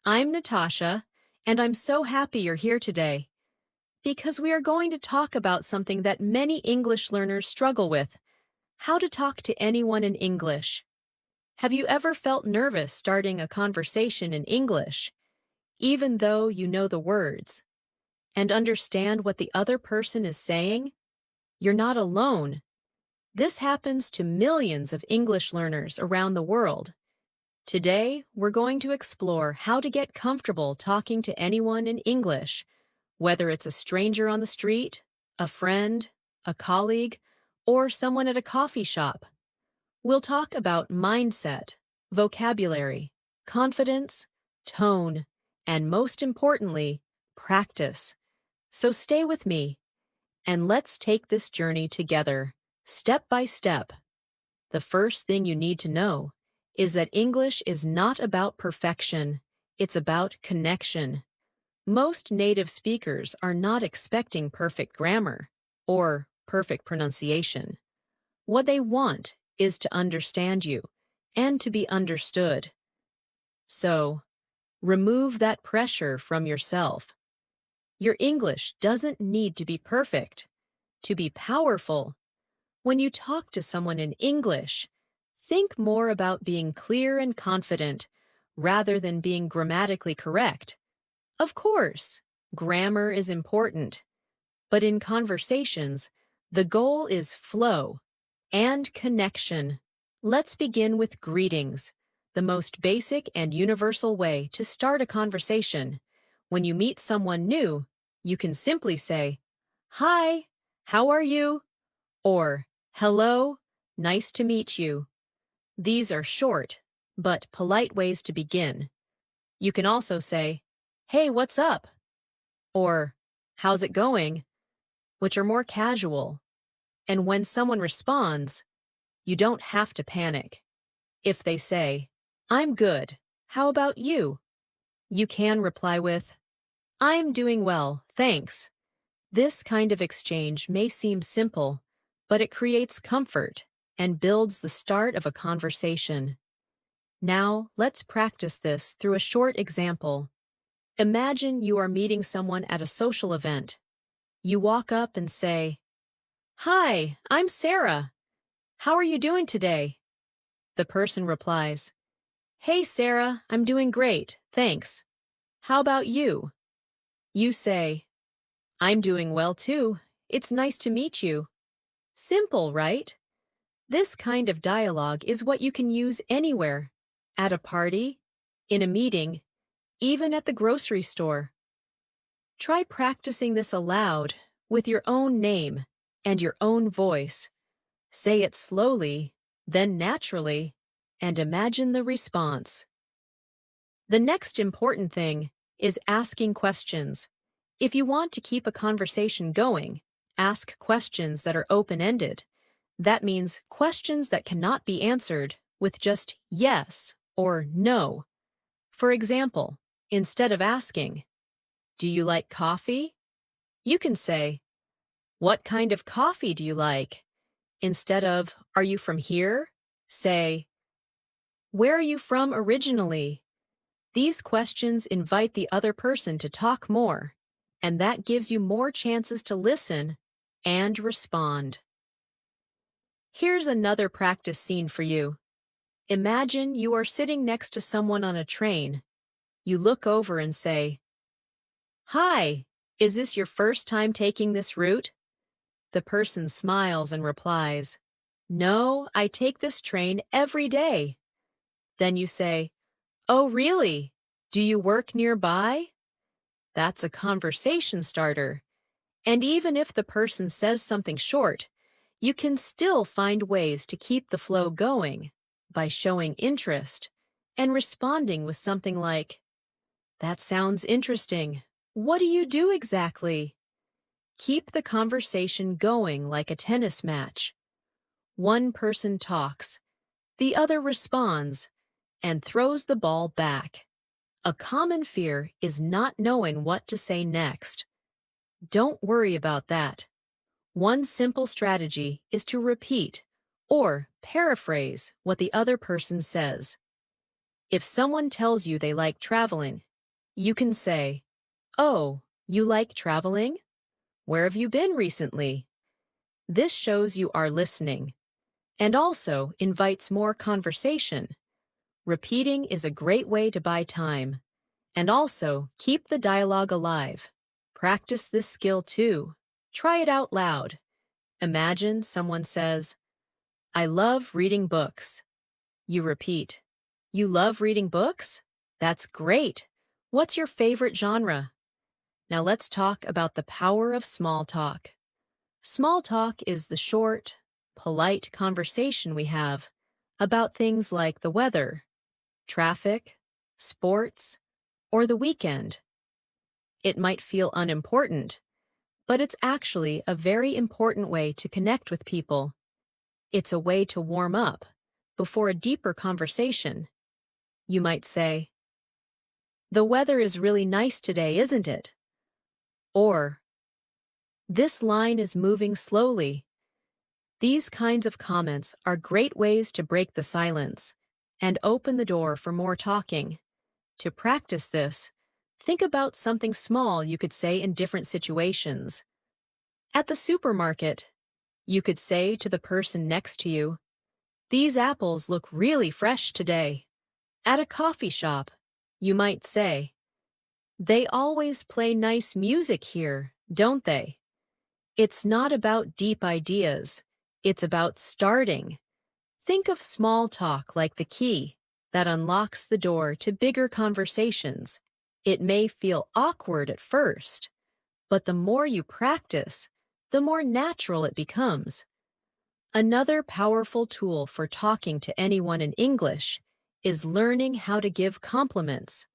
I'm Natasha, and I'm so happy you're here today because we are going to talk about something that many English learners struggle with: how to talk to anyone in English. Have you ever felt nervous starting a conversation in English, even though you know the words and understand what the other person is saying? You're not alone. This happens to millions of English learners around the world. Today, we're going to explore how to get comfortable talking to anyone in English, whether it's a stranger on the street, a friend, a colleague, or someone at a coffee shop. We'll talk about mindset, vocabulary, confidence, tone, and most importantly, practice. So stay with me, and let's take this journey together, step by step. The first thing you need to know is that English is not about perfection, it's about connection. Most native speakers are not expecting perfect grammar or perfect pronunciation. What they want is to understand you and to be understood. So, remove that pressure from yourself. Your English doesn't need to be perfect to be powerful. When you talk to someone in English, think more about being clear and confident rather than being grammatically correct. Of course, grammar is important, but in conversations, the goal is flow and connection. Let's begin with greetings, the most basic and universal way to start a conversation. When you meet someone new, you can simply say, "Hi, how are you?" or "Hello, nice to meet you." These are short, but polite ways to begin. You can also say, "Hey, what's up?" or "How's it going?" which are more casual. And when someone responds, you don't have to panic. If they say, "I'm good, how about you?" you can reply with, "I'm doing well, thanks." This kind of exchange may seem simple, but it creates comfort and builds the start of a conversation. Now, let's practice this through a short example. Imagine you are meeting someone at a social event. You walk up and say, "Hi, I'm Sarah. How are you doing today?" The person replies, "Hey, Sarah, I'm doing great, thanks. How about you?" You say, "I'm doing well too. It's nice to meet you." Simple, right? This kind of dialogue is what you can use anywhere: at a party, in a meeting, even at the grocery store. Try practicing this aloud with your own name and your own voice. Say it slowly, then naturally, and imagine the response. The next important thing is asking questions. If you want to keep a conversation going, ask questions that are open-ended. That means questions that cannot be answered with just yes or no. For example, instead of asking, "Do you like coffee?" you can say, "What kind of coffee do you like?" Instead of, "Are you from here?" say, "Where are you from originally?" These questions invite the other person to talk more, and that gives you more chances to listen and respond. Here's another practice scene for you. Imagine you are sitting next to someone on a train. You look over and say, "Hi, is this your first time taking this route?" The person smiles and replies, "No, I take this train every day." Then you say, "Oh, really? Do you work nearby?" That's a conversation starter. And even if the person says something short, you can still find ways to keep the flow going by showing interest and responding with something like, "That sounds interesting. What do you do exactly?" Keep the conversation going like a tennis match. One person talks, the other responds, and throws the ball back. A common fear is not knowing what to say next. Don't worry about that. One simple strategy is to repeat or paraphrase what the other person says. If someone tells you they like traveling, You can say, "Oh, you like traveling? Where have you been recently?" This shows you are listening and also invites more conversation. Repeating is a great way to buy time and also keep the dialogue alive. Practice this skill too. Try it out loud. Imagine someone says, "I love reading books." You repeat, "You love reading books? That's great. What's your favorite genre?" Now let's talk about the power of small talk. Small talk is the short, polite conversation we have about things like the weather, traffic, sports, or the weekend. It might feel unimportant, but it's actually a very important way to connect with people. It's a way to warm up before a deeper conversation. You might say, "The weather is really nice today, isn't it?" Or, "This line is moving slowly." These kinds of comments are great ways to break the silence and open the door for more talking. To practice this, think about something small you could say in different situations. At the supermarket, you could say to the person next to you, "These apples look really fresh today." At a coffee shop, you might say, "They always play nice music here, don't they?" It's not about deep ideas. It's about starting. Think of small talk like the key that unlocks the door to bigger conversations. It may feel awkward at first, but the more you practice, the more natural it becomes. Another powerful tool for talking to anyone in English is learning how to give compliments.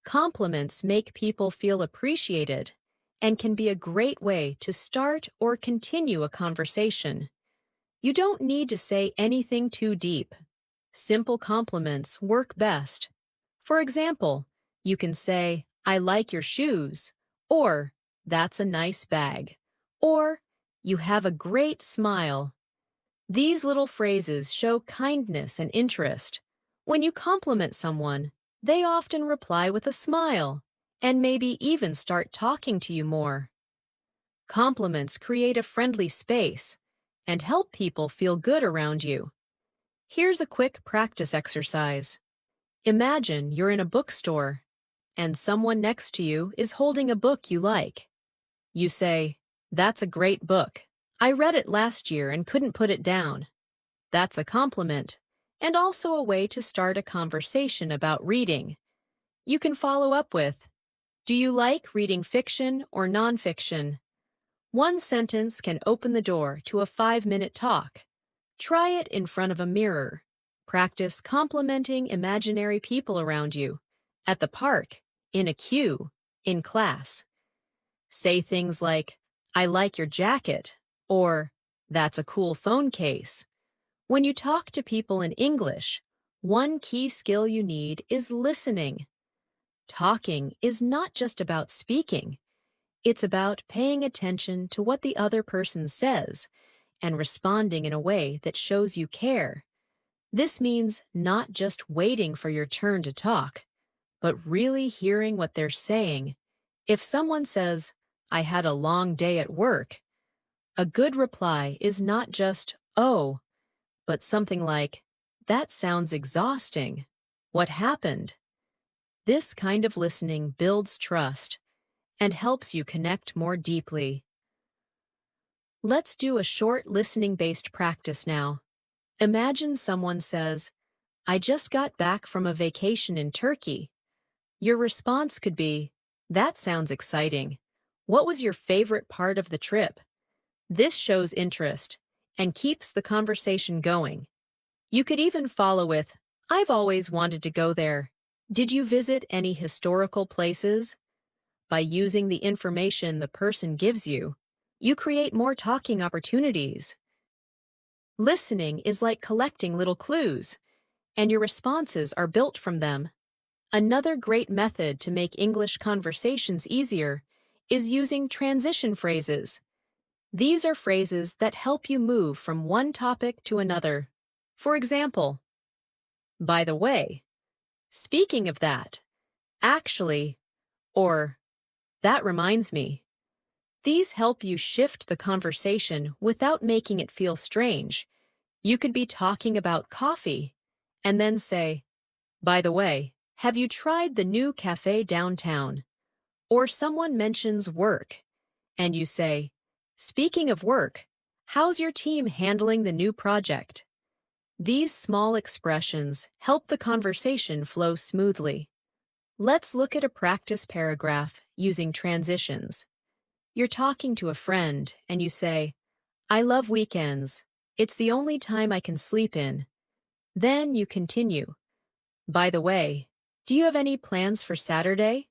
Compliments make people feel appreciated and can be a great way to start or continue a conversation. You don't need to say anything too deep. Simple compliments work best. For example, you can say, "I like your shoes," or "That's a nice bag," or "You have a great smile." These little phrases show kindness and interest. When you compliment someone, they often reply with a smile and maybe even start talking to you more. Compliments create a friendly space and help people feel good around you. Here's a quick practice exercise. Imagine you're in a bookstore and someone next to you is holding a book you like. You say, "That's a great book. I read it last year and couldn't put it down." That's a compliment, and also a way to start a conversation about reading. You can follow up with, "Do you like reading fiction or nonfiction?" One sentence can open the door to a 5-minute talk. Try it in front of a mirror. Practice complimenting imaginary people around you, at the park, in a queue, in class. Say things like, "I like your jacket," or "That's a cool phone case." When you talk to people in English, one key skill you need is listening. Talking is not just about speaking. It's about paying attention to what the other person says and responding in a way that shows you care. This means not just waiting for your turn to talk, but really hearing what they're saying. If someone says, "I had a long day at work," a good reply is not just, "Oh," but something like, "That sounds exhausting. What happened?" This kind of listening builds trust and helps you connect more deeply. Let's do a short listening-based practice now. Imagine someone says, "I just got back from a vacation in Turkey." Your response could be, "That sounds exciting. What was your favorite part of the trip?" This shows interest and keeps the conversation going. You could even follow with, "I've always wanted to go there. Did you visit any historical places?" By using the information the person gives you, you create more talking opportunities. Listening is like collecting little clues, and your responses are built from them. Another great method to make English conversations easier is using transition phrases. These are phrases that help you move from one topic to another. For example, "By the way, speaking of that, actually, Or, that reminds me. These help you shift the conversation without making it feel strange. You could be talking about coffee and then say, by the way, have you tried the new cafe downtown? Or someone mentions work, and you say, speaking of work, how's your team handling the new project? These small expressions help the conversation flow smoothly. Let's look at a practice paragraph using transitions. You're talking to a friend, and you say, I love weekends. It's the only time I can sleep in. Then you continue. By the way, do you have any plans for Saturday?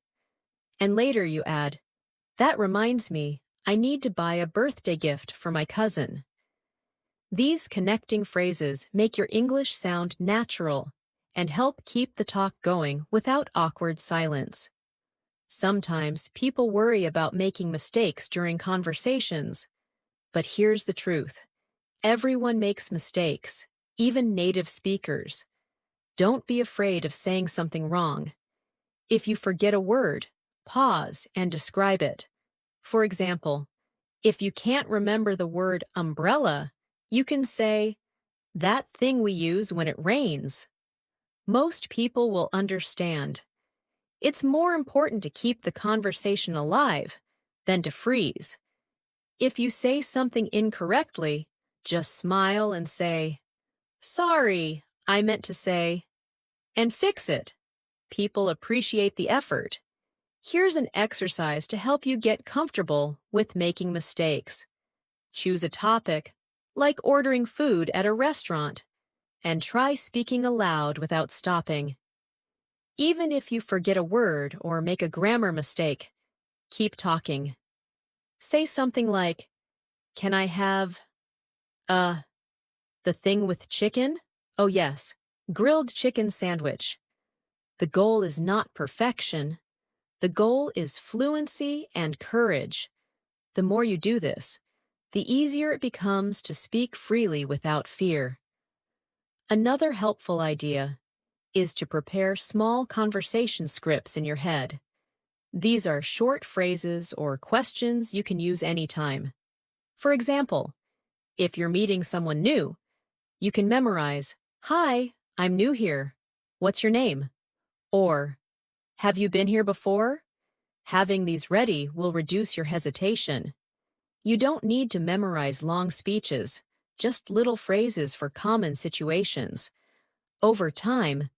And later you add, that reminds me, I need to buy a birthday gift for my cousin. These connecting phrases make your English sound natural and help keep the talk going without awkward silence. Sometimes people worry about making mistakes during conversations, but here's the truth. Everyone makes mistakes, even native speakers. Don't be afraid of saying something wrong. If you forget a word, pause and describe it. For example, if you can't remember the word umbrella, you can say, that thing we use when it rains. Most people will understand. It's more important to keep the conversation alive than to freeze. If you say something incorrectly, just smile and say, sorry, I meant to say, and fix it. People appreciate the effort. Here's an exercise to help you get comfortable with making mistakes. Choose a topic, like ordering food at a restaurant, and try speaking aloud without stopping. Even if you forget a word or make a grammar mistake, keep talking. Say something like, can I have, the thing with chicken? Oh yes, grilled chicken sandwich. The goal is not perfection. The goal is fluency and courage. The more you do this, the easier it becomes to speak freely without fear. Another helpful idea is to prepare small conversation scripts in your head. These are short phrases or questions you can use anytime. For example, if you're meeting someone new, you can memorize, hi, I'm new here. What's your name? Or, have you been here before? Having these ready will reduce your hesitation. You don't need to memorize long speeches, just little phrases for common situations. Over time,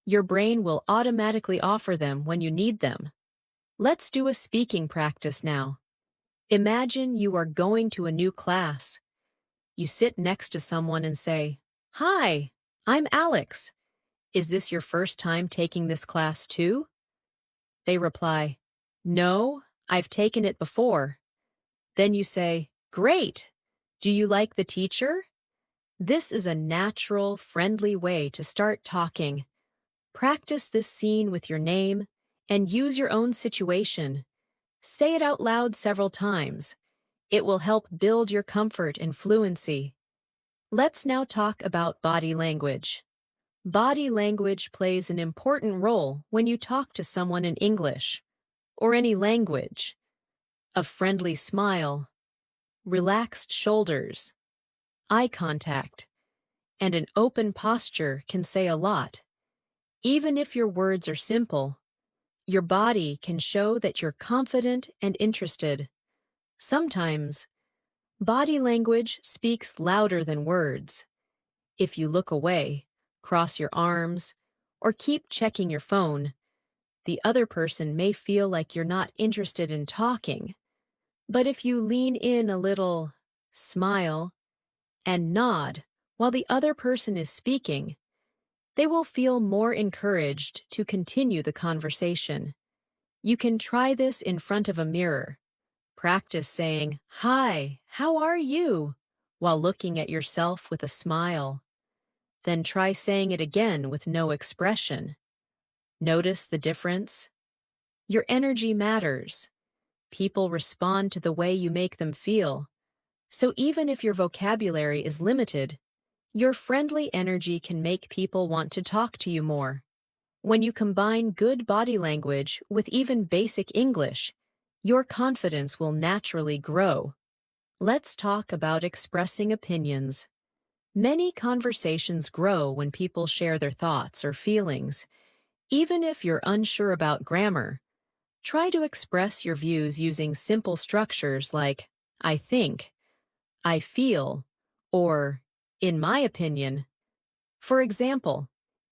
your brain will automatically offer them when you need them. Let's do a speaking practice now. Imagine you are going to a new class. You sit next to someone and say, hi, I'm Alex. Is this your first time taking this class too? They reply, no, I've taken it before. Then you say, great. Do you like the teacher? This is a natural, friendly way to start talking. Practice this scene with your name and use your own situation. Say it out loud several times. It will help build your comfort and fluency. Let's now talk about body language. Body language plays an important role when you talk to someone in English, or any language. A friendly smile, relaxed shoulders, eye contact, and an open posture can say a lot. Even if your words are simple, your body can show that you're confident and interested. Sometimes, body language speaks louder than words. If you look away, cross your arms, or keep checking your phone, the other person may feel like you're not interested in talking. But if you lean in a little, smile, and nod while the other person is speaking, they will feel more encouraged to continue the conversation. You can try this in front of a mirror. Practice saying, hi, how are you? While looking at yourself with a smile. Then try saying it again with no expression. Notice the difference? Your energy matters. People respond to the way you make them feel. So even if your vocabulary is limited, your friendly energy can make people want to talk to you more. When you combine good body language with even basic English, your confidence will naturally grow. Let's talk about expressing opinions. Many conversations grow when people share their thoughts or feelings. Even if you're unsure about grammar, try to express your views using simple structures like I think, I feel, or in my opinion. For example,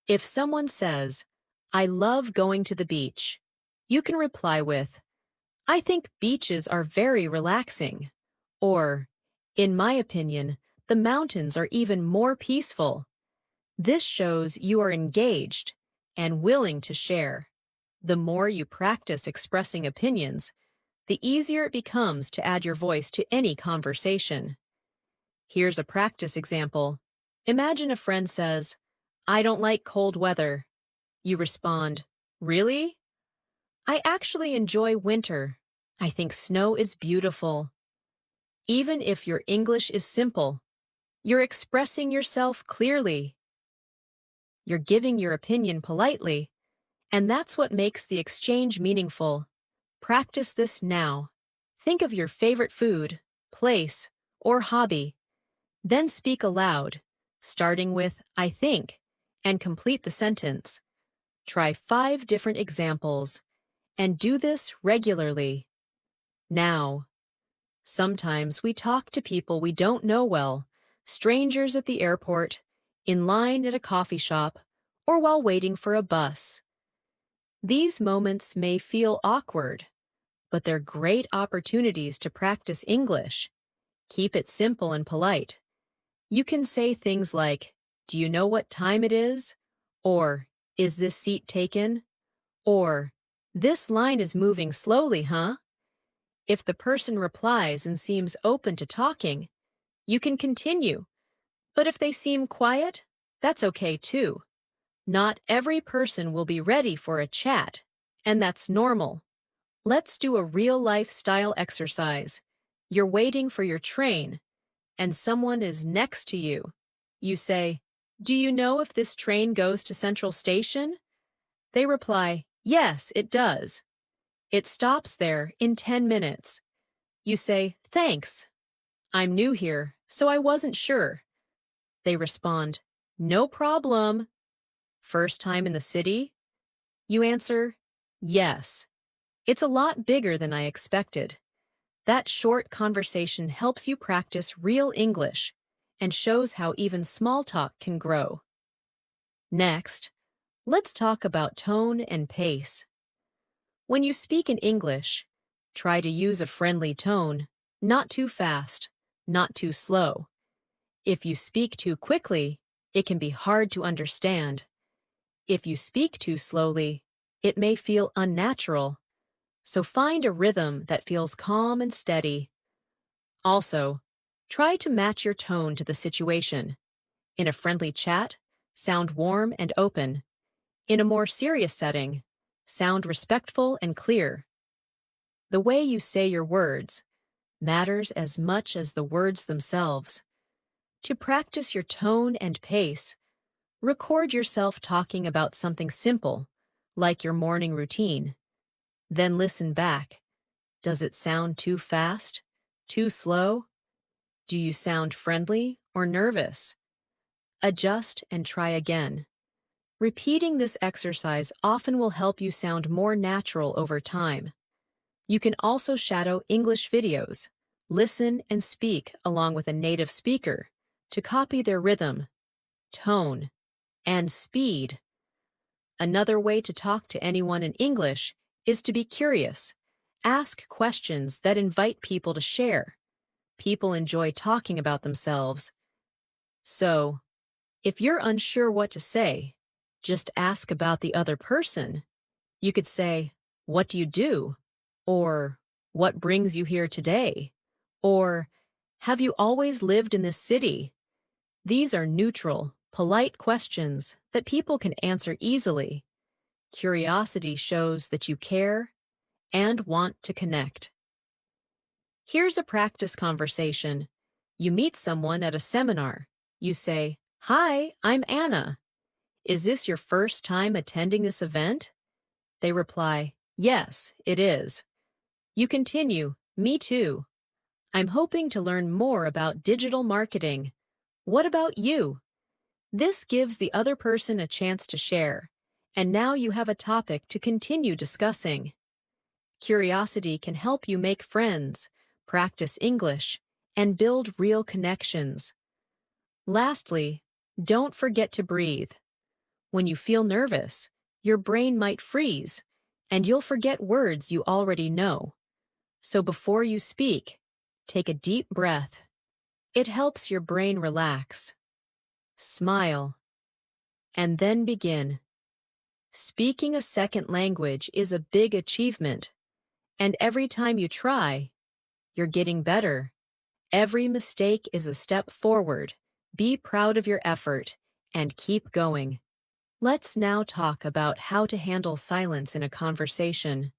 if someone says, I love going to the beach, you can reply with, I think beaches are very relaxing. Or, in my opinion, the mountains are even more peaceful. This shows you are engaged and willing to share. The more you practice expressing opinions, the easier it becomes to add your voice to any conversation. Here's a practice example. Imagine a friend says, I don't like cold weather. You respond, really? I actually enjoy winter. I think snow is beautiful. Even if your English is simple, you're expressing yourself clearly. You're giving your opinion politely, and that's what makes the exchange meaningful. Practice this now. Think of your favorite food, place, or hobby. Then speak aloud, starting with I think, and complete the sentence. Try 5 different examples, and do this regularly. Now, sometimes we talk to people we don't know well, strangers at the airport, in line at a coffee shop, or while waiting for a bus. These moments may feel awkward, but they're great opportunities to practice English. Keep it simple and polite. You can say things like, do you know what time it is? Or, is this seat taken? Or, this line is moving slowly, huh? If the person replies and seems open to talking, you can continue. But if they seem quiet, that's okay too. Not every person will be ready for a chat, and that's normal. Let's do a real lifestyle exercise. You're waiting for your train, and someone is next to you. You say, do you know if this train goes to Central Station? They reply, yes, it does. It stops there in 10 minutes. You say, thanks. I'm new here, so I wasn't sure. They respond, no problem. First time in the city? You answer, yes. It's a lot bigger than I expected. That short conversation helps you practice real English and shows how even small talk can grow. Next, let's talk about tone and pace. When you speak in English, try to use a friendly tone, not too fast, not too slow. If you speak too quickly, it can be hard to understand. If you speak too slowly, it may feel unnatural. So find a rhythm that feels calm and steady. Also, try to match your tone to the situation. In a friendly chat, sound warm and open. In a more serious setting, sound respectful and clear. The way you say your words matters as much as the words themselves. To practice your tone and pace, record yourself talking about something simple, like your morning routine. Then listen back. Does it sound too fast? Too slow? Do you sound friendly or nervous? Adjust and try again. Repeating this exercise often will help you sound more natural over time. You can also shadow English videos, listen and speak along with a native speaker to copy their rhythm, tone, and speed. Another way to talk to anyone in English is to be curious. Ask questions that invite people to share. People enjoy talking about themselves. So, if you're unsure what to say, just ask about the other person. You could say, what do you do? Or, what brings you here today? Or, have you always lived in this city? These are neutral, polite questions that people can answer easily. Curiosity shows that you care and want to connect. Here's a practice conversation. You meet someone at a seminar. You say, hi, I'm Anna. Is this your first time attending this event? They reply, yes, it is. You continue, me too. I'm hoping to learn more about digital marketing. What about you? This gives the other person a chance to share, and now you have a topic to continue discussing. Curiosity can help you make friends, practice English, and build real connections. Lastly, don't forget to breathe. When you feel nervous, your brain might freeze, and you'll forget words you already know. So before you speak, take a deep breath. It helps your brain relax. Smile. And then begin. Speaking a second language is a big achievement, and every time you try, you're getting better. Every mistake is a step forward. Be proud of your effort and keep going. Let's now talk about how to handle silence in a conversation.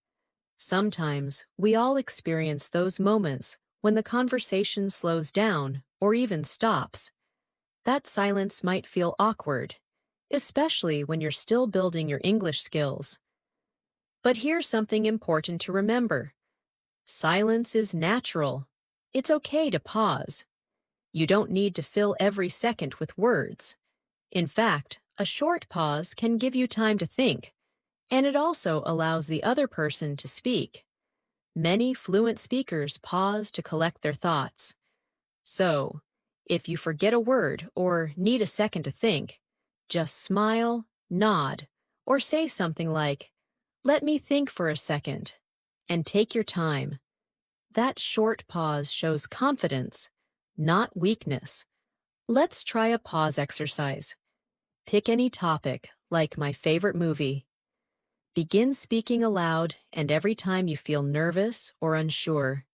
Sometimes we all experience those moments when the conversation slows down or even stops. That silence might feel awkward, especially when you're still building your English skills. But here's something important to remember. Silence is natural. It's okay to pause. You don't need to fill every second with words. In fact, a short pause can give you time to think, and it also allows the other person to speak. Many fluent speakers pause to collect their thoughts. So, if you forget a word or need a second to think, just smile, nod, or say something like, "Let me think for a second," and take your time. That short pause shows confidence, not weakness. Let's try a pause exercise. Pick any topic, like my favorite movie. Begin speaking aloud, and every time you feel nervous or unsure.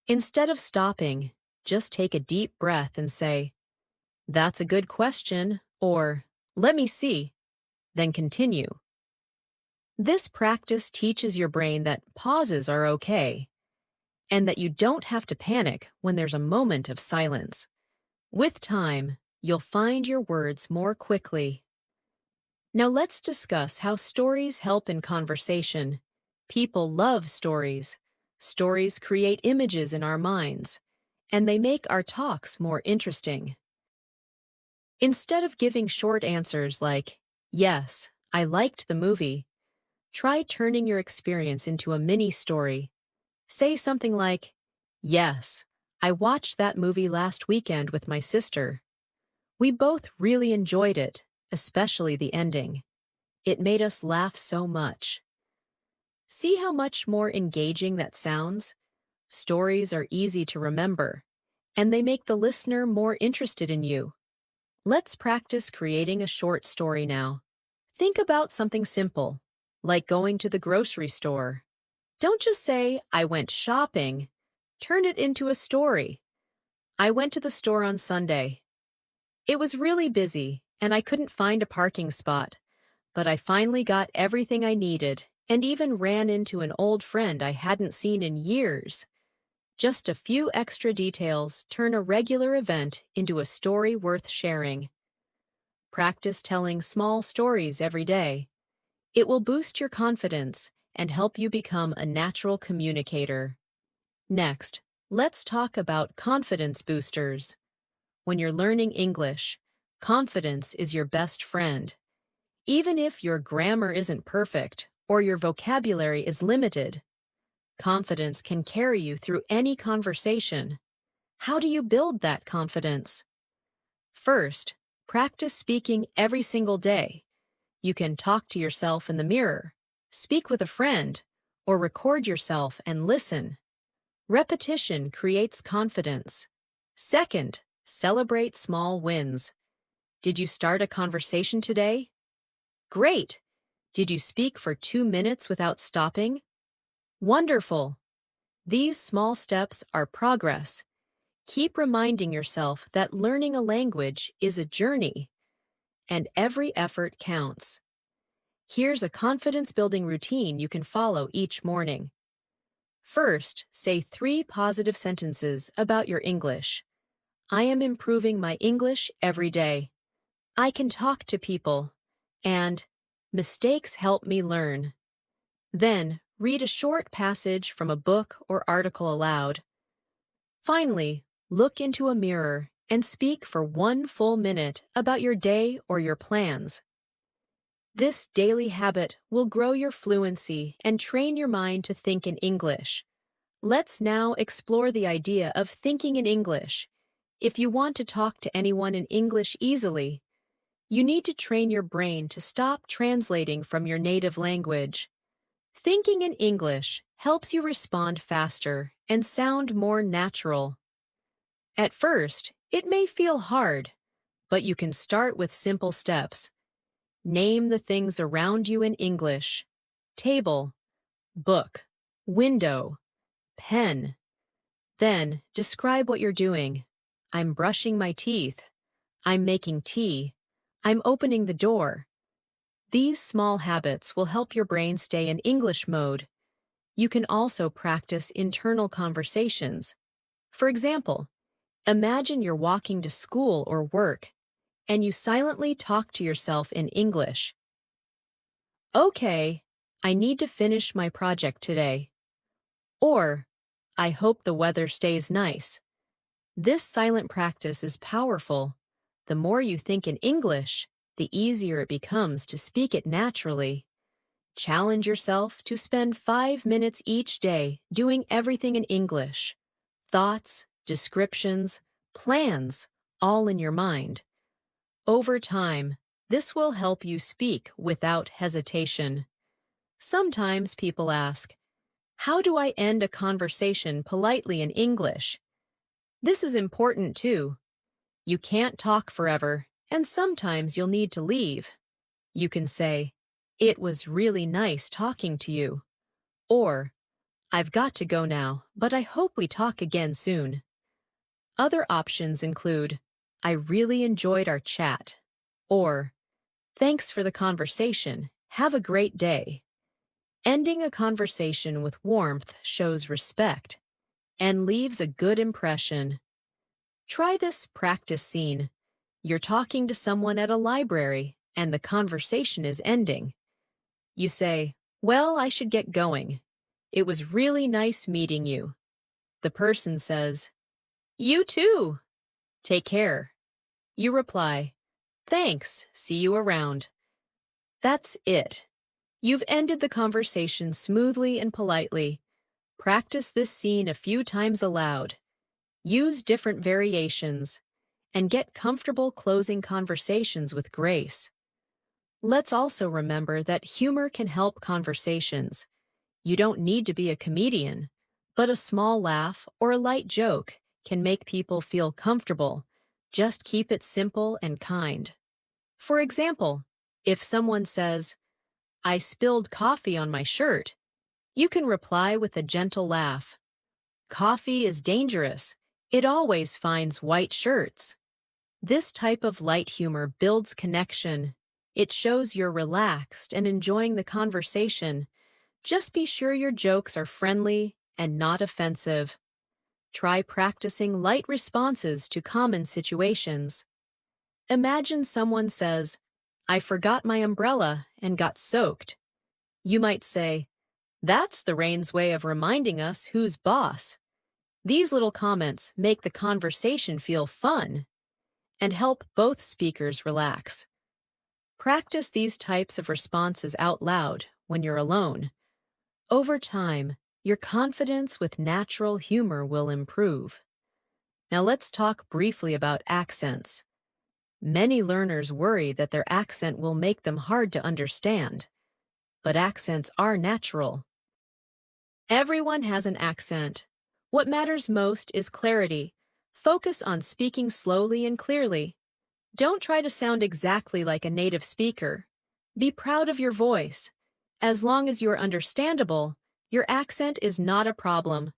Instead of stopping, just take a deep breath and say, "That's a good question," or "Let me see," then continue. This practice teaches your brain that pauses are okay, and that you don't have to panic when there's a moment of silence. With time, you'll find your words more quickly. Now let's discuss how stories help in conversation. People love stories. Stories create images in our minds, and they make our talks more interesting. Instead of giving short answers like, "Yes, I liked the movie," try turning your experience into a mini story. Say something like, "Yes, I watched that movie last weekend with my sister. We both really enjoyed it, especially the ending. It made us laugh so much." See how much more engaging that sounds? Stories are easy to remember, and they make the listener more interested in you. Let's practice creating a short story now. Think about something simple, like going to the grocery store. Don't just say, "I went shopping." Turn it into a story. "I went to the store on Sunday. It was really busy, and I couldn't find a parking spot. But I finally got everything I needed, and even ran into an old friend I hadn't seen in years." Just a few extra details turn a regular event into a story worth sharing. Practice telling small stories every day. It will boost your confidence and help you become a natural communicator. Next, let's talk about confidence boosters. When you're learning English, confidence is your best friend. Even if your grammar isn't perfect or your vocabulary is limited, confidence can carry you through any conversation. How do you build that confidence? First, practice speaking every single day. You can talk to yourself in the mirror, speak with a friend, or record yourself and listen. Repetition creates confidence. Second, celebrate small wins. Did you start a conversation today? Great! Did you speak for 2 minutes without stopping? Wonderful! These small steps are progress. Keep reminding yourself that learning a language is a journey, and every effort counts. Here's a confidence-building routine you can follow each morning. First, say 3 positive sentences about your English. "I am improving my English every day." I can talk to people, and mistakes help me learn. Then, read a short passage from a book or article aloud. Finally, look into a mirror and speak for 1 full minute about your day or your plans. This daily habit will grow your fluency and train your mind to think in English. Let's now explore the idea of thinking in English. If you want to talk to anyone in English easily, you need to train your brain to stop translating from your native language. Thinking in English helps you respond faster and sound more natural. At first, it may feel hard, but you can start with simple steps. Name the things around you in English: table, book, window, pen. Then, describe what you're doing. I'm brushing my teeth. I'm making tea. I'm opening the door. These small habits will help your brain stay in English mode. You can also practice internal conversations. For example, imagine you're walking to school or work, and you silently talk to yourself in English. Okay, I need to finish my project today. Or, I hope the weather stays nice. This silent practice is powerful. The more you think in English, the easier it becomes to speak it naturally. Challenge yourself to spend 5 minutes each day doing everything in English. Thoughts, descriptions, plans, all in your mind. Over time, this will help you speak without hesitation. Sometimes people ask, how do I end a conversation politely in English? This is important too. You can't talk forever, and sometimes you'll need to leave. You can say, "It was really nice talking to you." Or, "I've got to go now, but I hope we talk again soon." Other options include, "I really enjoyed our chat." Or, "Thanks for the conversation. Have a great day." Ending a conversation with warmth shows respect and leaves a good impression. Try this practice scene. You're talking to someone at a library, and the conversation is ending. You say, "Well, I should get going. It was really nice meeting you." The person says, "You too. Take care." You reply, "Thanks, see you around." That's it. You've ended the conversation smoothly and politely. Practice this scene a few times aloud. Use different variations, and get comfortable closing conversations with grace. Let's also remember that humor can help conversations. You don't need to be a comedian, but a small laugh or a light joke can make people feel comfortable. Just keep it simple and kind. For example, if someone says, "I spilled coffee on my shirt," you can reply with a gentle laugh. "Coffee is dangerous. It always finds white shirts." This type of light humor builds connection. It shows you're relaxed and enjoying the conversation. Just be sure your jokes are friendly and not offensive. Try practicing light responses to common situations. Imagine someone says, "I forgot my umbrella and got soaked." You might say, "That's the rain's way of reminding us who's boss." These little comments make the conversation feel fun and help both speakers relax. Practice these types of responses out loud when you're alone. Over time, your confidence with natural humor will improve. Now let's talk briefly about accents. Many learners worry that their accent will make them hard to understand, but accents are natural. Everyone has an accent. What matters most is clarity. Focus on speaking slowly and clearly. Don't try to sound exactly like a native speaker. Be proud of your voice. As long as you're understandable, your accent is not a problem.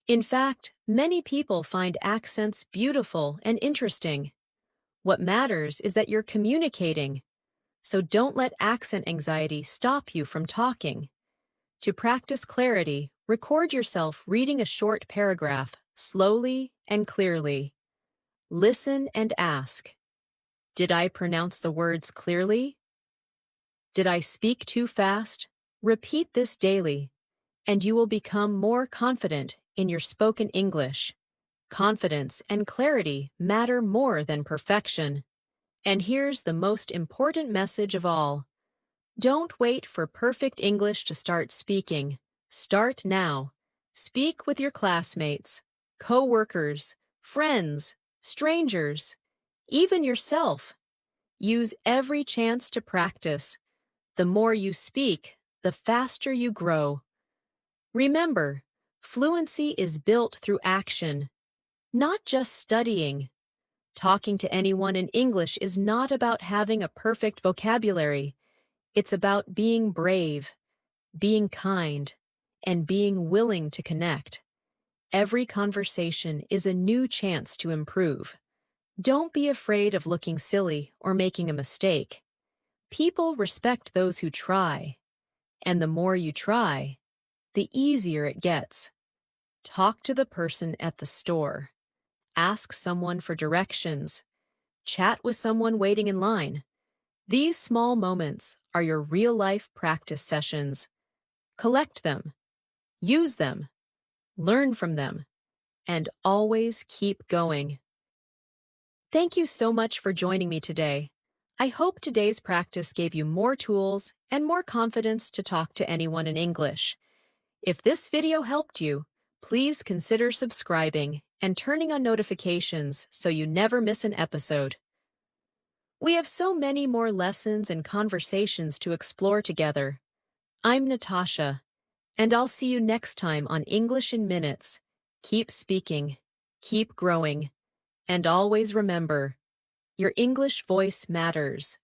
In fact, many people find accents beautiful and interesting. What matters is that you're communicating. So don't let accent anxiety stop you from talking. To practice clarity, record yourself reading a short paragraph slowly and clearly. Listen and ask. Did I pronounce the words clearly? Did I speak too fast? Repeat this daily, and you will become more confident in your spoken English. Confidence and clarity matter more than perfection. And here's the most important message of all. Don't wait for perfect English to start speaking. Start now. Speak with your classmates, co-workers, friends, strangers, even yourself. Use every chance to practice. The more you speak, the faster you grow. Remember, fluency is built through action, not just studying. Talking to anyone in English is not about having a perfect vocabulary. It's about being brave, being kind, and being willing to connect. Every conversation is a new chance to improve. Don't be afraid of looking silly or making a mistake. People respect those who try, and the more you try, the easier it gets. Talk to the person at the store. Ask someone for directions. Chat with someone waiting in line. These small moments are your real-life practice sessions. Collect them, use them, learn from them, and always keep going. Thank you so much for joining me today. I hope today's practice gave you more tools and more confidence to talk to anyone in English. If this video helped you, please consider subscribing and turning on notifications so you never miss an episode. We have so many more lessons and conversations to explore together. I'm Natasha, and I'll see you next time on English in Minutes. Keep speaking, keep growing, and always remember, your English voice matters.